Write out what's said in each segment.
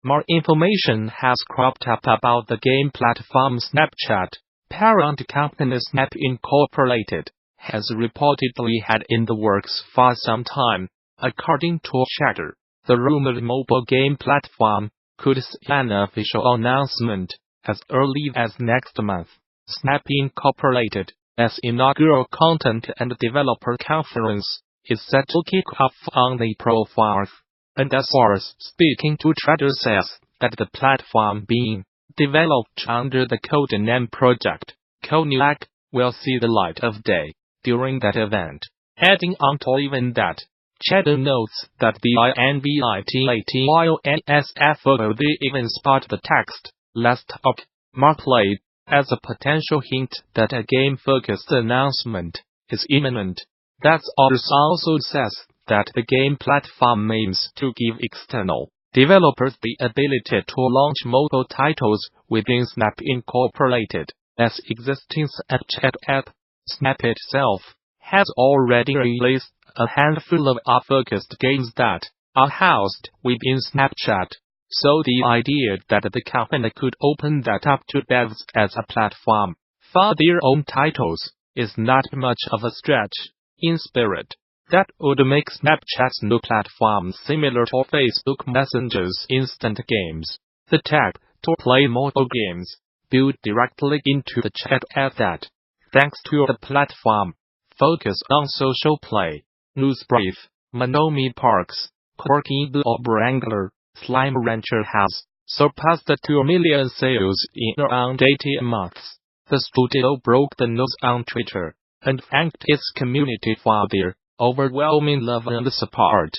More information has cropped up about the game platform Snapchat. Parent company Snap Incorporated has reportedly had in the works for some time. According to Chatter, the rumored mobile game platform could see an official announcement as early as next month. Snap Incorporated, as inaugural content and developer conference, is set to kick off on April 4th. And a source speaking to Chatter says that the platform being developed under the codename Project Cognac will see the light of day during that event. Adding on to even that, Chatter notes that the INVITATIONS photo they even spot the text, "Let's talk" mark played, as a potential hint that a game-focused announcement is imminent. That source also says that the game platform aims to give external developers the ability to launch mobile titles within Snap Incorporated as existing Snapchat app. Snap itself has already released a handful of focused games that are housed within Snapchat, so the idea that the company could open that up to devs as a platform for their own titles is not much of a stretch. In spirit, that would make Snapchat's new platform similar to Facebook Messenger's instant games. The tab to play mobile games built directly into the chat app that, thanks to the platform, focus on social play. Newsbrief, Monomi Parks, Quirky Blue Wrangler, Slime Rancher has surpassed 2 million sales in around 18 months. The studio broke the news on Twitter and thanked its community for their overwhelming love and support.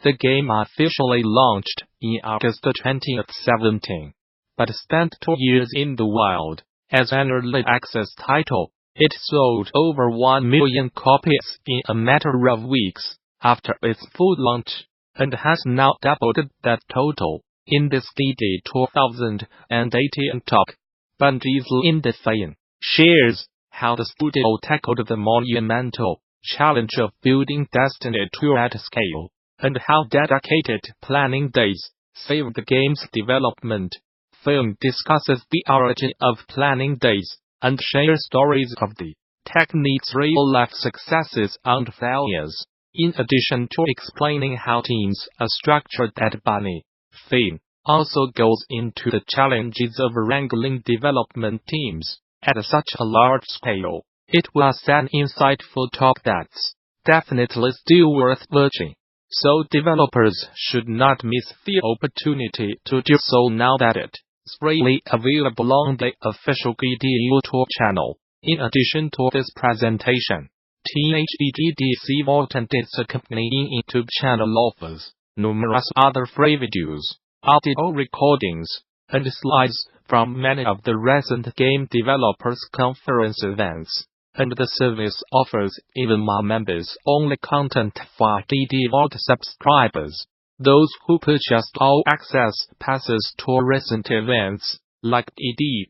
The game officially launched in August 2017, but spent 2 years in the wild. As an early access title, it sold over 1 million copies in a matter of weeks after its full launch, and has now doubled that total in this DD 2018 talk. Bungie's Linda Fain shares how the studio tackled the monumental challenge of building Destiny 2 at scale, and how dedicated planning days saved the game's development. Film discusses the origin of planning days and shares stories of the technique's real-life successes and failures. In addition to explaining how teams are structured at Bungie, Fain also goes into the challenges of wrangling development teams at such a large scale. It was an insightful talk that's definitely still worth watching, so developers should not miss the opportunity to do so now that it's freely available on the official GD YouTube channel. In addition to this presentation, THEGDC Vault and its accompanying YouTube channel offers numerous other free videos, audio recordings, and slides from many of the recent game developers conference events, and the service offers even more members-only content for DD Vault subscribers. Those who purchased all access passes to recent events, like DD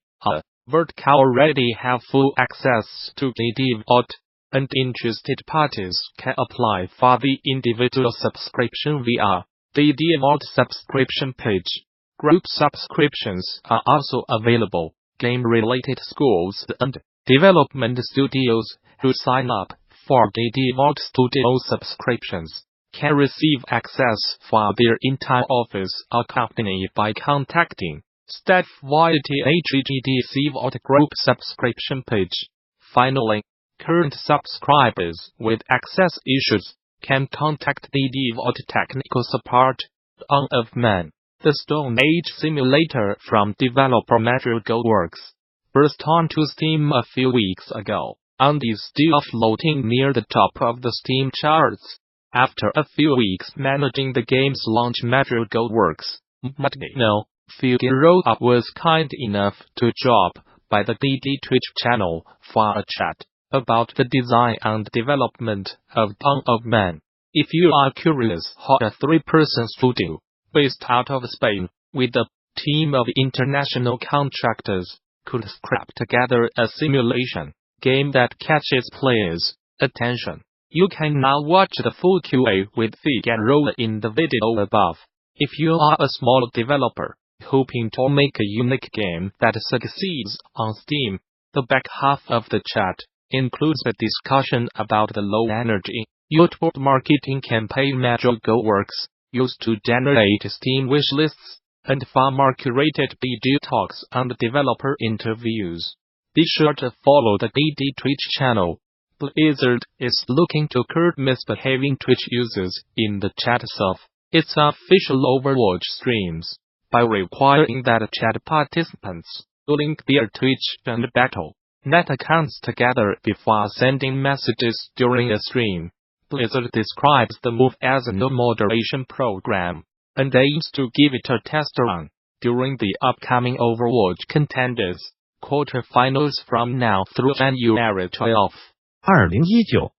Vault, already have full access to DD Vault, and interested parties can apply for the individual subscription via the DD Vault subscription page. Group subscriptions are also available. Game-related schools and development studios who sign up for DD Vault Studio subscriptions can receive access for their entire office or company by contacting staff via THEGDC Vault Group subscription page. Finally, current subscribers with access issues can contact DD Vault technical support. Dawn of Man, the Stone Age simulator from developer MetroGoldWorks, burst onto Steam a few weeks ago, and is still floating near the top of the Steam charts. After a few weeks managing the game's launch, MetroGoldWorks, Martino Figueroa was kind enough to drop by the DD Twitch channel for a chat about the design and development of Dawn of Man. If you are curious how a 3-person studio, based out of Spain, with a team of international contractors, could scrap together a simulation game that catches players' attention, you can now watch the full QA with Figueroa in the video above. If you are a small developer, hoping to make a unique game that succeeds on Steam. The back half of the chat includes a discussion about the low-energy YouTube marketing campaign Magical Works, used to generate Steam wishlists, and farmer-curated video talks and developer interviews. Be sure to follow the AD Twitch channel. Blizzard is looking to curb misbehaving Twitch users in the chat of its official Overwatch streams by requiring that chat participants link their Twitch and Battle.net accounts together before sending messages during a stream. Blizzard describes the move as a no-moderation program and aims to give it a test run during the upcoming Overwatch Contenders quarterfinals from now through January 12. 2019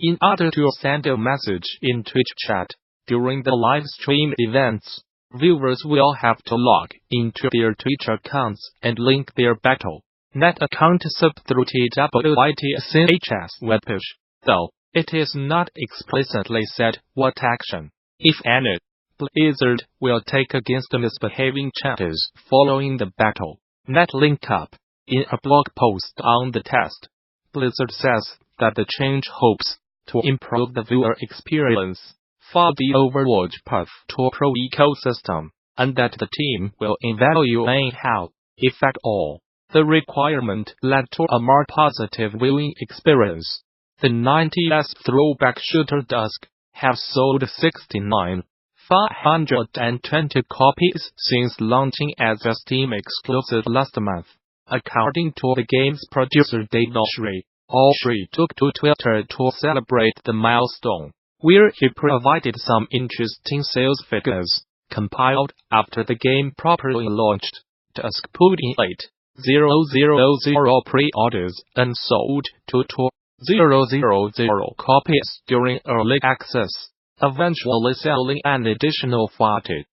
In order to send a message in Twitch chat during the live stream events, viewers will have to log into their Twitch accounts and link their Battle.net account sub through TWITCH's webpage, though it is not explicitly said what action, if any, Blizzard will take against misbehaving chatters following the Battle.net link-up. In a blog post on the test, Blizzard says that the change hopes to improve the viewer experience for the Overwatch Path to Pro ecosystem, and that the team will evaluate how, if at all, the requirement led to a more positive viewing experience. The 90s throwback shooter Dusk have sold 69,420 copies since launching as a Steam exclusive last month, according to the game's producer Dave Oshry. Oshry took to Twitter to celebrate the milestone, where he provided some interesting sales figures compiled after the game properly launched. Dusk put in 8,000 pre-orders and sold 2,000 copies during early access, eventually selling an additional 40,000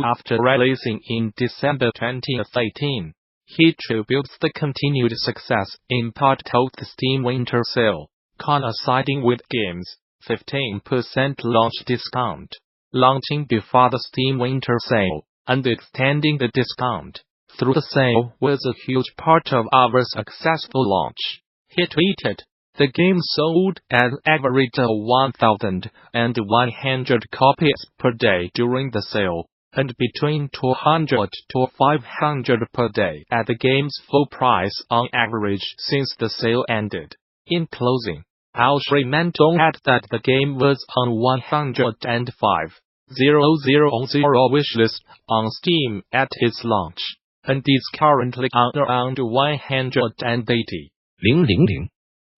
after releasing in December 2018. He attributes the continued success in part to the Steam Winter Sale, coinciding with games' 15% launch discount, launching before the Steam Winter Sale, and extending the discount through the sale was a huge part of our successful launch. He tweeted, "The game sold an average of 1,100 copies per day during the sale, and between 200 to 500 per day at the game's full price on average since the sale ended." In closing, Oshry went on to add that the game was on 105,000 wishlist on Steam at its launch, and is currently on around 180,000.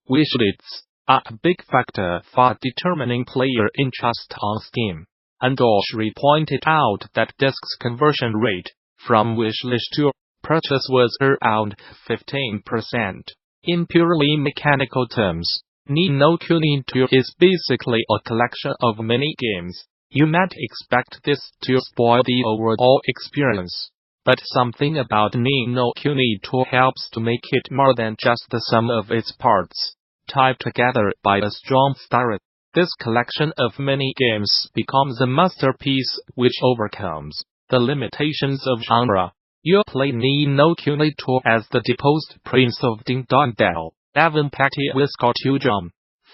Wishlists are a big factor for determining player interest on Steam, and Oshry pointed out that Dusk's conversion rate from wishlist to purchase was around 15%. In purely mechanical terms, Ninokuni Into You is basically a collection of mini-games. You might expect this to spoil the overall experience, but something about Ninokuni Into You helps to make it more than just the sum of its parts, tied together by a strong story. This collection of mini-games becomes a masterpiece which overcomes the limitations of genre. You play Ninokuni Into You as the deposed prince of Ding Dong Dell, Evan-Patty Whisker-Tujum,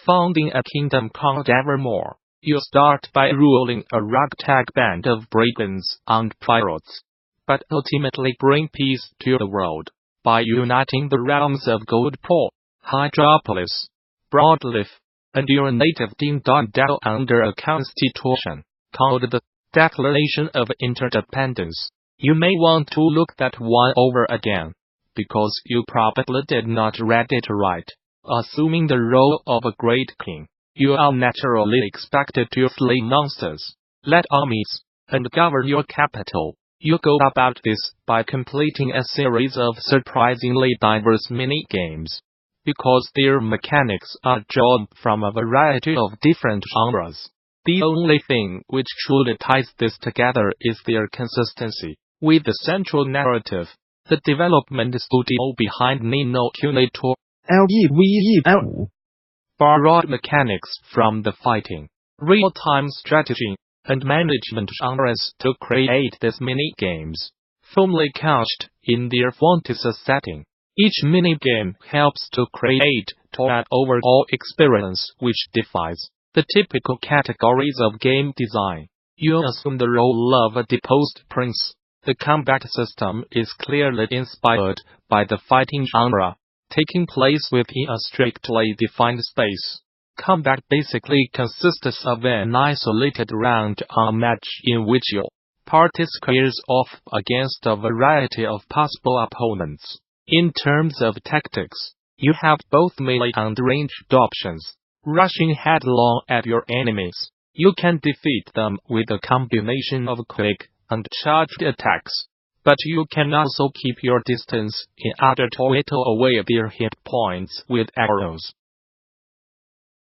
founding a kingdom called Evermore. You start by ruling a ragtag band of brigands and pirates, but ultimately bring peace to the world by uniting the realms of Goldpool, Hydropolis, Broadleaf, and your native Ding Dong Dell under a constitution called the Declaration of Interdependence. You may want to look that one over again, because you probably did not read it right. Assuming the role of a great king, you are naturally expected to slay monsters, lead armies, and govern your capital. You go about this by completing a series of surprisingly diverse mini-games, because their mechanics are drawn from a variety of different genres. The only thing which truly ties this together is their consistency with the central narrative. The development studio behind Ninokuni Into You borrowed mechanics from the fighting, real-time strategy, and management genres to create these mini-games, firmly couched in their fantasy setting. Each mini-game helps to create an overall experience which defies the typical categories of game design. You assume the role of a deposed prince. The combat system is clearly inspired by the fighting genre, taking place within a strictly defined space. Combat basically consists of an isolated round-on match in which your party squares off against a variety of possible opponents. In terms of tactics, you have both melee and ranged options. Rushing headlong at your enemies, you can defeat them with a combination of quick and charged attacks. But you can also keep your distance in order to whittle away their hit points with arrows.